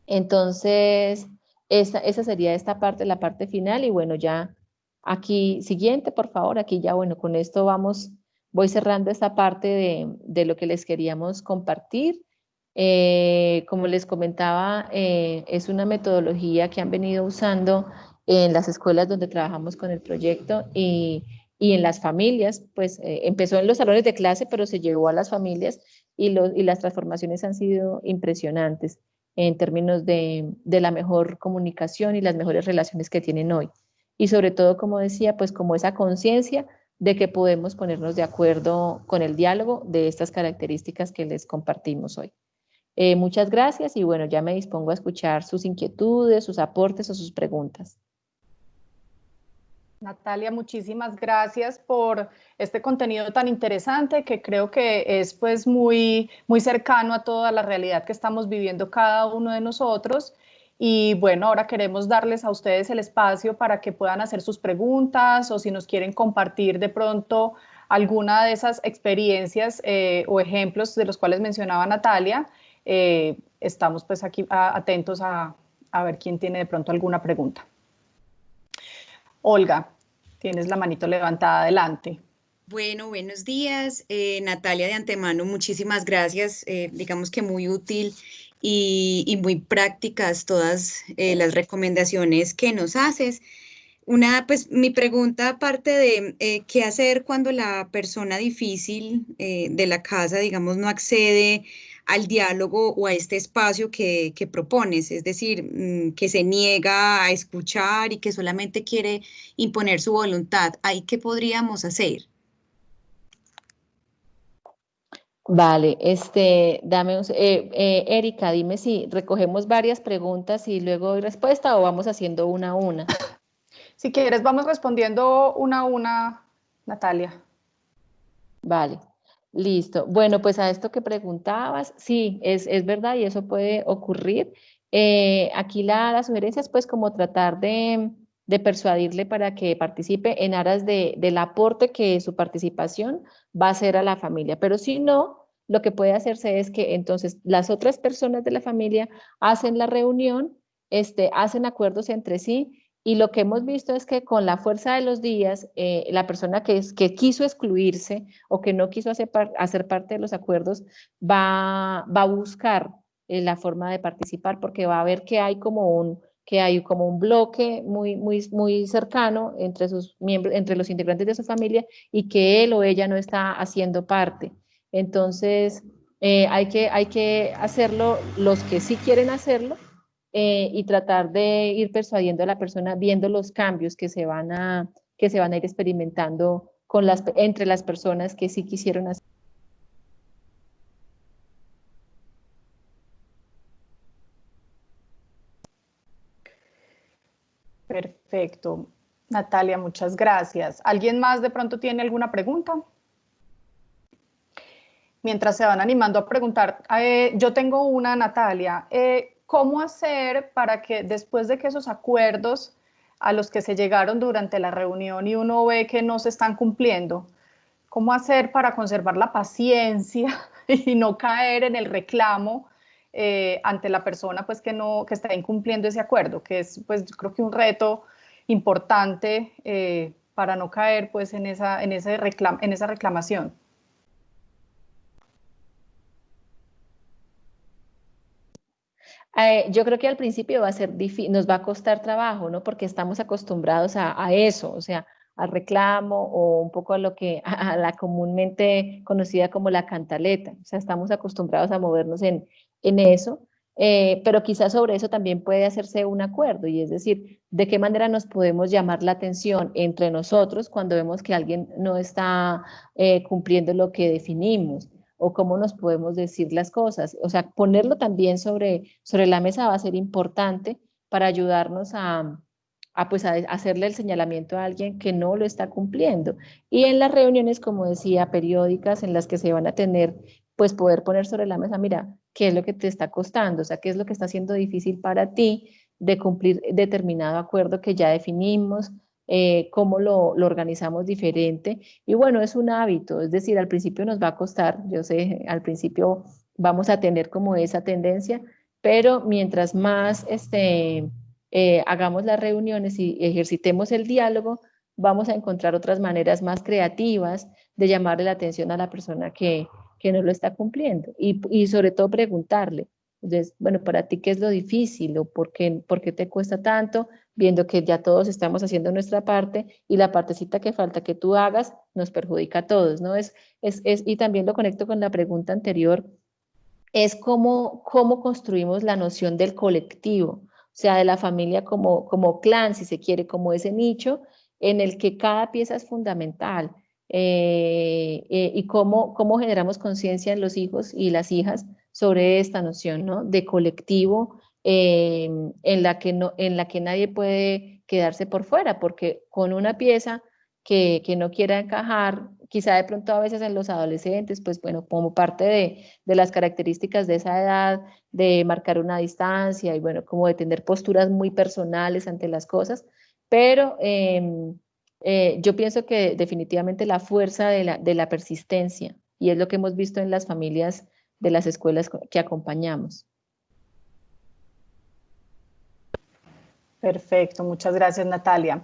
Speaker 3: Entonces, esa sería esta parte, la parte final y bueno, ya aquí, siguiente, por favor, aquí ya, bueno, con esto voy cerrando esta parte de lo que les queríamos compartir. Como les comentaba, es una metodología que han venido usando en las escuelas donde trabajamos con el proyecto y en las familias, pues empezó en los salones de clase, pero se llevó a las familias y las transformaciones han sido impresionantes en términos de la mejor comunicación y las mejores relaciones que tienen hoy. Y sobre todo, como decía, pues como esa conciencia de que podemos ponernos de acuerdo con el diálogo de estas características que les compartimos hoy. Muchas gracias y bueno, ya me dispongo a escuchar sus inquietudes, sus aportes o sus preguntas.
Speaker 1: Natalia, muchísimas gracias por este contenido tan interesante que creo que es pues muy cercano a toda la realidad que estamos viviendo cada uno de nosotros. Y bueno, ahora queremos darles a ustedes el espacio para que puedan hacer sus preguntas o si nos quieren compartir de pronto alguna de esas experiencias o ejemplos de los cuales mencionaba Natalia. Estamos pues aquí atentos a ver quién tiene de pronto alguna pregunta. Olga, tienes la manito levantada, adelante.
Speaker 2: Bueno, buenos días, Natalia, de antemano, muchísimas gracias. Digamos que muy útil y muy prácticas todas las recomendaciones que nos haces. Pues mi pregunta aparte de qué hacer cuando la persona difícil de la casa, digamos, no accede al diálogo o a este espacio que propones, es decir, que se niega a escuchar y que solamente quiere imponer su voluntad. ¿Ahí qué podríamos hacer?
Speaker 3: Vale, Erika, dime si recogemos varias preguntas y luego doy respuesta o vamos haciendo una a una.
Speaker 1: Si quieres, vamos respondiendo una a una, Natalia.
Speaker 3: Vale, listo. Bueno, pues a esto que preguntabas, sí, es verdad y eso puede ocurrir. Aquí la sugerencia es pues como tratar de persuadirle para que participe en aras del aporte que su participación va a hacer a la familia. Pero si no, lo que puede hacerse es que entonces las otras personas de la familia hacen la reunión, hacen acuerdos entre sí y lo que hemos visto es que con la fuerza de los días, la persona que quiso excluirse o que no quiso hacer parte de los acuerdos va a buscar la forma de participar porque va a ver que hay como un bloque muy cercano entre sus miembros, entre los integrantes de su familia y que él o ella no está haciendo parte. Entonces, hay que hacerlo los que sí quieren hacerlo y tratar de ir persuadiendo a la persona viendo los cambios que se van a ir experimentando entre las personas que sí quisieron hacer.
Speaker 1: Perfecto. Natalia, muchas gracias. ¿Alguien más de pronto tiene alguna pregunta? Mientras se van animando a preguntar, yo tengo una, Natalia. ¿Cómo hacer para que después de que esos acuerdos a los que se llegaron durante la reunión y uno ve que no se están cumpliendo, cómo hacer para conservar la paciencia y no caer en el reclamo ante la persona pues, que está incumpliendo ese acuerdo, que es pues, yo creo que un reto importante para no caer pues, en esa reclamación.
Speaker 3: Yo creo que al principio va a ser difícil, nos va a costar trabajo, ¿no? Porque estamos acostumbrados a eso, o sea, al reclamo o un poco a lo que, a la comúnmente conocida como la cantaleta, o sea, estamos acostumbrados a movernos en eso, pero quizás sobre eso también puede hacerse un acuerdo, y es decir, de qué manera nos podemos llamar la atención entre nosotros cuando vemos que alguien no está cumpliendo lo que definimos, o cómo nos podemos decir las cosas. O sea, ponerlo también sobre la mesa va a ser importante para ayudarnos pues a hacerle el señalamiento a alguien que no lo está cumpliendo. Y en las reuniones, como decía, periódicas en las que se van a tener, pues poder poner sobre la mesa, mira, qué es lo que te está costando, o sea, qué es lo que está siendo difícil para ti de cumplir determinado acuerdo que ya definimos, cómo lo organizamos diferente. Y bueno, es un hábito, es decir, al principio nos va a costar, yo sé, al principio vamos a tener como esa tendencia, pero mientras más hagamos las reuniones y ejercitemos el diálogo, vamos a encontrar otras maneras más creativas de llamarle la atención a la persona que no lo está cumpliendo y sobre todo preguntarle. Entonces, bueno, para ti, ¿qué es lo difícil o por qué te cuesta tanto? Viendo que ya todos estamos haciendo nuestra parte y la partecita que falta que tú hagas nos perjudica a todos, ¿no? Y también lo conecto con la pregunta anterior, es cómo construimos la noción del colectivo, o sea, de la familia como clan, si se quiere, como ese nicho en el que cada pieza es fundamental, y cómo generamos conciencia en los hijos y las hijas sobre esta noción, ¿no? De colectivo, en la que nadie puede quedarse por fuera, porque con una pieza que no quiera encajar, quizá de pronto a veces en los adolescentes, pues bueno, como parte de las características de esa edad, de marcar una distancia y bueno, como de tener posturas muy personales ante las cosas, pero yo pienso que definitivamente la fuerza de la persistencia, y es lo que hemos visto en las familias de las escuelas que acompañamos.
Speaker 1: Perfecto, muchas gracias, Natalia.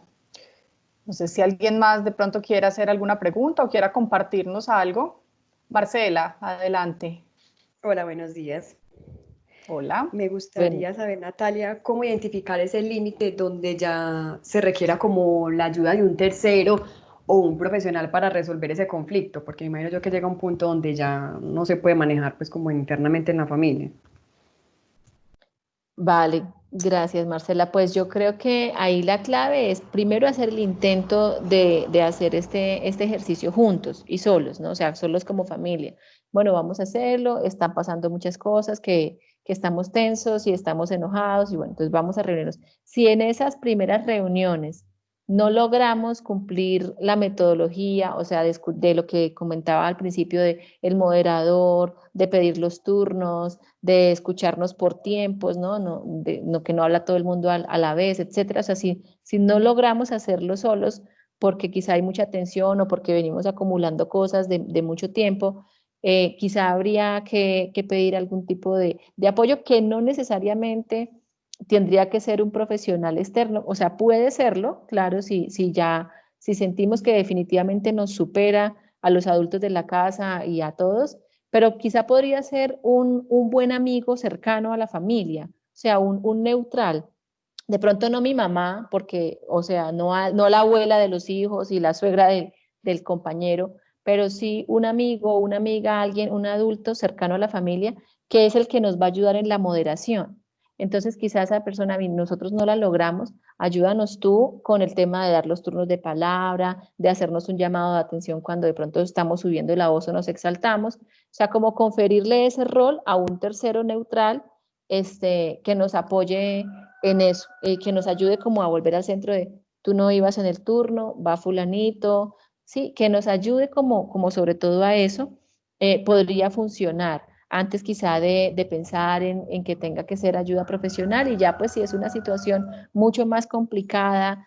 Speaker 1: No sé si alguien más de pronto quiera hacer alguna pregunta o quiera compartirnos algo. Marcela, adelante.
Speaker 4: Hola, buenos días.
Speaker 1: Hola.
Speaker 4: Me
Speaker 3: Bueno,
Speaker 4: gustaría saber, Natalia, cómo identificar ese límite donde ya se requiera como la ayuda de un tercero o un profesional para resolver ese conflicto, porque me imagino yo que llega un punto donde ya no se puede manejar pues como internamente en la familia.
Speaker 3: vale, gracias Marcela. Pues yo creo que ahí la clave es primero hacer el intento de hacer este ejercicio juntos y solos, ¿no? O sea, solos como familia. Bueno, vamos a hacerlo, están pasando muchas cosas que estamos tensos y estamos enojados y bueno, entonces vamos a reunirnos. Si en esas primeras reuniones no logramos cumplir la metodología, o sea, de lo que comentaba al principio de el moderador, de pedir los turnos, de escucharnos por tiempos, ¿no? Que no habla todo el mundo a la vez, etcétera. O sea, si no logramos hacerlo solos, porque quizá hay mucha tensión o porque venimos acumulando cosas de mucho tiempo, quizá habría que pedir algún tipo de apoyo que no necesariamente tendría que ser un profesional externo, o sea, puede serlo, claro, si sentimos que definitivamente nos supera a los adultos de la casa y a todos, pero quizá podría ser un buen amigo cercano a la familia, o sea, un neutral. De pronto no mi mamá, porque, o sea, no la abuela de los hijos y la suegra del compañero, pero sí un amigo, una amiga, alguien, un adulto cercano a la familia, que es el que nos va a ayudar en la moderación. Entonces, quizás esa persona, nosotros no la logramos, ayúdanos tú con el tema de dar los turnos de palabra, de hacernos un llamado de atención cuando de pronto estamos subiendo la voz o nos exaltamos. O sea, como conferirle ese rol a un tercero neutral, que nos apoye en eso, que nos ayude como a volver al centro de tú no ibas en el turno, va fulanito, sí, que nos ayude como sobre todo a eso, podría funcionar antes quizá de pensar en que tenga que ser ayuda profesional y ya pues si es una situación mucho más complicada,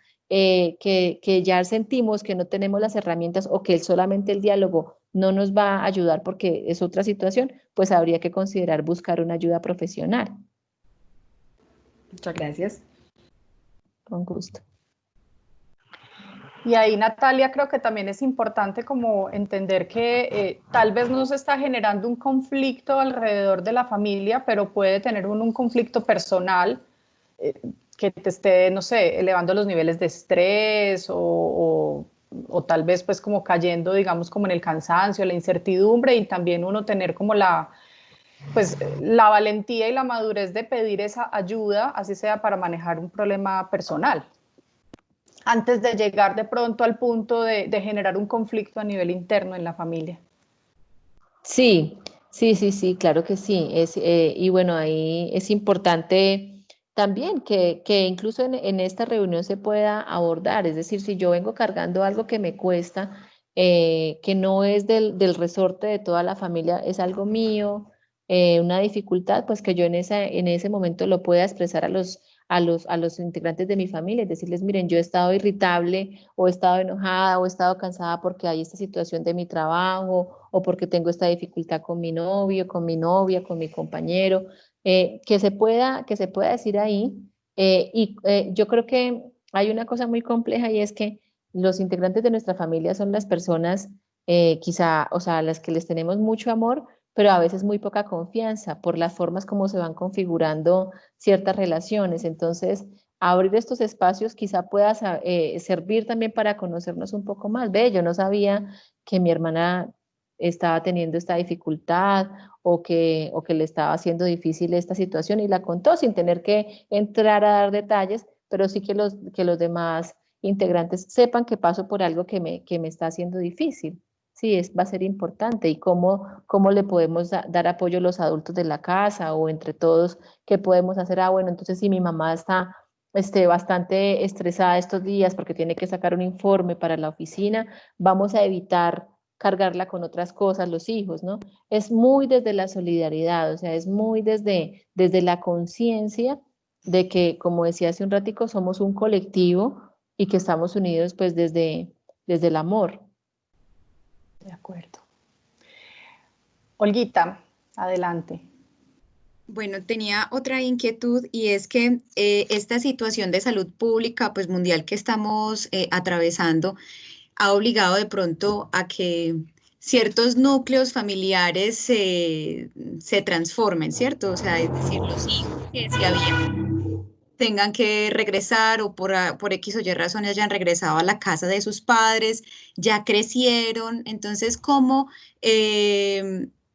Speaker 3: que ya sentimos que no tenemos las herramientas o que solamente el diálogo no nos va a ayudar porque es otra situación, pues habría que considerar buscar una ayuda profesional.
Speaker 4: Muchas gracias.
Speaker 3: Con gusto.
Speaker 1: Y ahí, Natalia, creo que también es importante como entender que tal vez no se está generando un conflicto alrededor de la familia, pero puede tener un conflicto personal que te esté, no sé, elevando los niveles de estrés o tal vez pues como cayendo, digamos, como en el cansancio, la incertidumbre y también uno tener como pues, la valentía y la madurez de pedir esa ayuda, así sea para manejar un problema personal, antes de llegar de pronto al punto de generar un conflicto a nivel interno en la familia.
Speaker 3: Sí, sí, claro que sí. Y bueno, ahí es importante también que incluso en esta reunión se pueda abordar, es decir, si yo vengo cargando algo que me cuesta, que no es del resorte de toda la familia, es algo mío, una dificultad, pues que yo en ese momento lo pueda expresar a los integrantes de mi familia, es decirles, miren, yo he estado irritable o he estado enojada o he estado cansada porque hay esta situación de mi trabajo o porque tengo esta dificultad con mi novio, con mi novia, con mi compañero, que se pueda decir ahí. Yo creo que hay una cosa muy compleja y es que los integrantes de nuestra familia son las personas quizá, o sea, las que les tenemos mucho amor, pero a veces muy poca confianza por las formas como se van configurando ciertas relaciones. Entonces, abrir estos espacios quizá pueda servir también para conocernos un poco más. Ve, yo no sabía que mi hermana estaba teniendo esta dificultad o que le estaba haciendo difícil esta situación y la contó sin tener que entrar a dar detalles, pero sí que los demás integrantes sepan que paso por algo que me está haciendo difícil. Sí, va a ser importante y cómo le podemos dar apoyo a los adultos de la casa o entre todos, qué podemos hacer. Ah, bueno, entonces si mi mamá está bastante estresada estos días porque tiene que sacar un informe para la oficina, vamos a evitar cargarla con otras cosas, los hijos, ¿no? Es muy desde la solidaridad, o sea, es muy desde la conciencia de que, como decía hace un ratico, somos un colectivo y que estamos unidos pues desde el amor.
Speaker 1: De acuerdo. Olguita, adelante.
Speaker 2: Bueno, tenía otra inquietud y es que esta situación de salud pública, pues mundial que estamos atravesando, ha obligado de pronto a que ciertos núcleos familiares se transformen, ¿cierto? O sea, es decir, los hijos que si habían tengan que regresar o por X o Y razones hayan regresado a la casa de sus padres, ya crecieron. Entonces, ¿cómo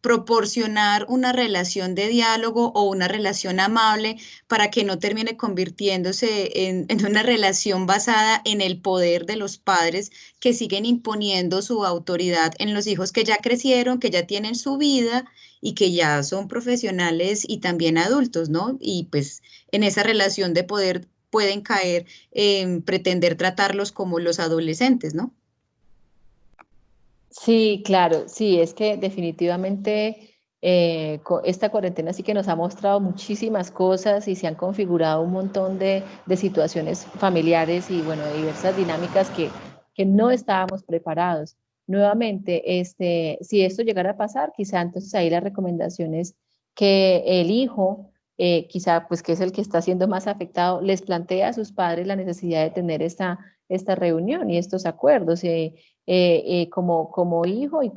Speaker 2: proporcionar una relación de diálogo o una relación amable para que no termine convirtiéndose en una relación basada en el poder de los padres que siguen imponiendo su autoridad en los hijos que ya crecieron, que ya tienen su vida y que ya son profesionales y también adultos, ¿no? Y pues en esa relación de poder pueden caer en pretender tratarlos como los adolescentes, ¿no?
Speaker 3: Sí, claro, sí, es que definitivamente esta cuarentena sí que nos ha mostrado muchísimas cosas y se han configurado un montón de situaciones familiares y bueno, de diversas dinámicas que no estábamos preparados. Nuevamente, si esto llegara a pasar, quizá entonces ahí la recomendación es que el hijo, quizá pues que es el que está siendo más afectado, les plantea a sus padres la necesidad de tener esta reunión y estos acuerdos. Como hijo y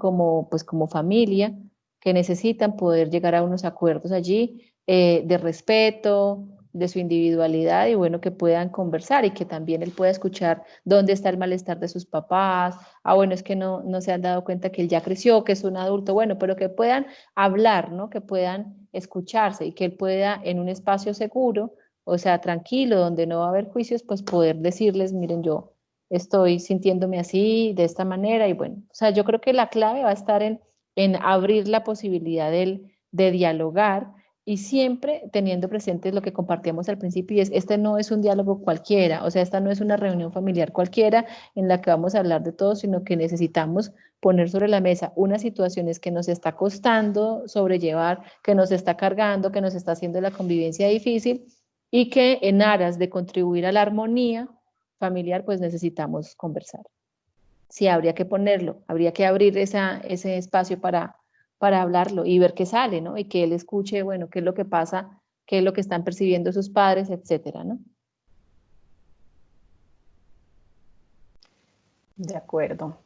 Speaker 3: pues como familia que necesitan poder llegar a unos acuerdos allí de respeto, de su individualidad y bueno, que puedan conversar y que también él pueda escuchar dónde está el malestar de sus papás. Ah, bueno, es que no se han dado cuenta que él ya creció, que es un adulto, bueno, pero que puedan hablar, ¿no? Que puedan escucharse y que él pueda en un espacio seguro, o sea, tranquilo, donde no va a haber juicios, pues poder decirles, miren, yo estoy sintiéndome así, de esta manera, y bueno, o sea, yo creo que la clave va a estar en abrir la posibilidad de dialogar y siempre teniendo presente lo que compartíamos al principio, y es, este no es un diálogo cualquiera, o sea, esta no es una reunión familiar cualquiera en la que vamos a hablar de todo, sino que necesitamos poner sobre la mesa unas situaciones que nos está costando sobrellevar, que nos está cargando, que nos está haciendo la convivencia difícil, y que en aras de contribuir a la armonía, familiar, pues necesitamos conversar. Sí, habría que ponerlo, habría que abrir ese espacio para hablarlo y ver qué sale, ¿no? Y que él escuche, bueno, qué es lo que pasa, qué es lo que están percibiendo sus padres, etcétera, ¿no?
Speaker 1: De acuerdo.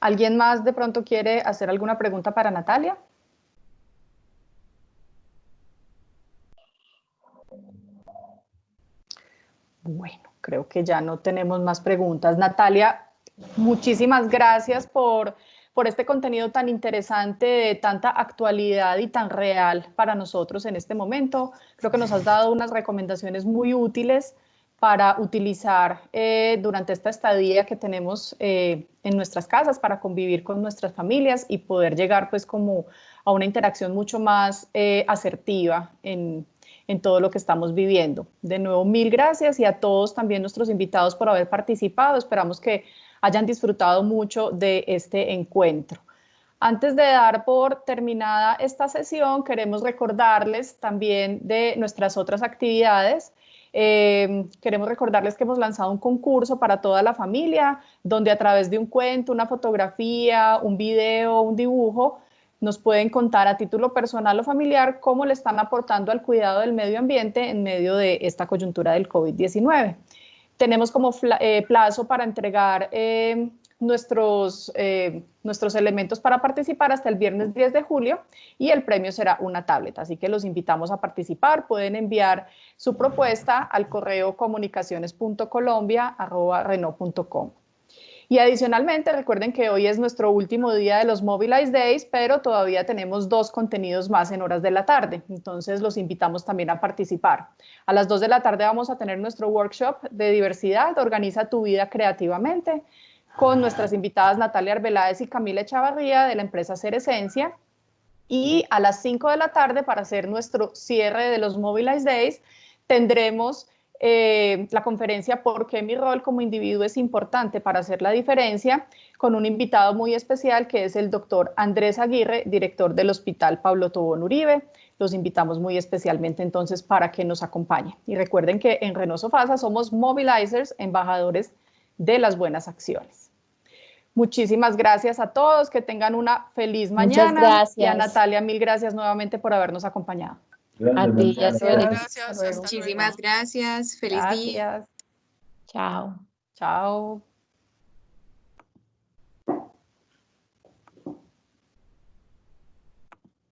Speaker 1: ¿Alguien más de pronto quiere hacer alguna pregunta para Natalia? Bueno, creo que ya no tenemos más preguntas. Natalia, muchísimas gracias por este contenido tan interesante, de tanta actualidad y tan real para nosotros en este momento. Creo que nos has dado unas recomendaciones muy útiles para utilizar durante esta estadía que tenemos en nuestras casas para convivir con nuestras familias y poder llegar pues como a una interacción mucho más asertiva en todo lo que estamos viviendo. De nuevo, mil gracias y a todos también nuestros invitados por haber participado. Esperamos que hayan disfrutado mucho de este encuentro. Antes de dar por terminada esta sesión, queremos recordarles también de nuestras otras actividades. Queremos recordarles que hemos lanzado un concurso para toda la familia, donde a través de un cuento, una fotografía, un video, un dibujo, nos pueden contar a título personal o familiar cómo le están aportando al cuidado del medio ambiente en medio de esta coyuntura del COVID-19. Tenemos como plazo para entregar nuestros elementos para participar hasta el viernes 10 de julio y el premio será una tablet, así que los invitamos a participar. Pueden enviar su propuesta al correo comunicaciones.colombia@renault.com. Y adicionalmente, recuerden que hoy es nuestro último día de los Mobilize Days, pero todavía tenemos 2 contenidos más en horas de la tarde. Entonces, los invitamos también a participar. A las 2 de la tarde vamos a tener nuestro workshop de diversidad, Organiza tu vida creativamente, con nuestras invitadas Natalia Arbeláez y Camila Echavarría de la empresa Ser Esencia. Y a las 5 de la tarde, para hacer nuestro cierre de los Mobilize Days, tendremos la conferencia ¿Por qué mi rol como individuo es importante para hacer la diferencia?, con un invitado muy especial que es el doctor Andrés Aguirre, director del Hospital Pablo Tobón Uribe. Los invitamos muy especialmente entonces para que nos acompañen. Y recuerden que en Renault Sofasa somos mobilizers, embajadores de las buenas acciones. Muchísimas gracias a todos, que tengan una feliz mañana.
Speaker 3: Muchas gracias.
Speaker 1: Y a Natalia, mil gracias nuevamente por habernos acompañado.
Speaker 3: A ti,
Speaker 2: Muchísimas gracias. Feliz día.
Speaker 1: Gracias.
Speaker 3: Chao.
Speaker 1: Chao.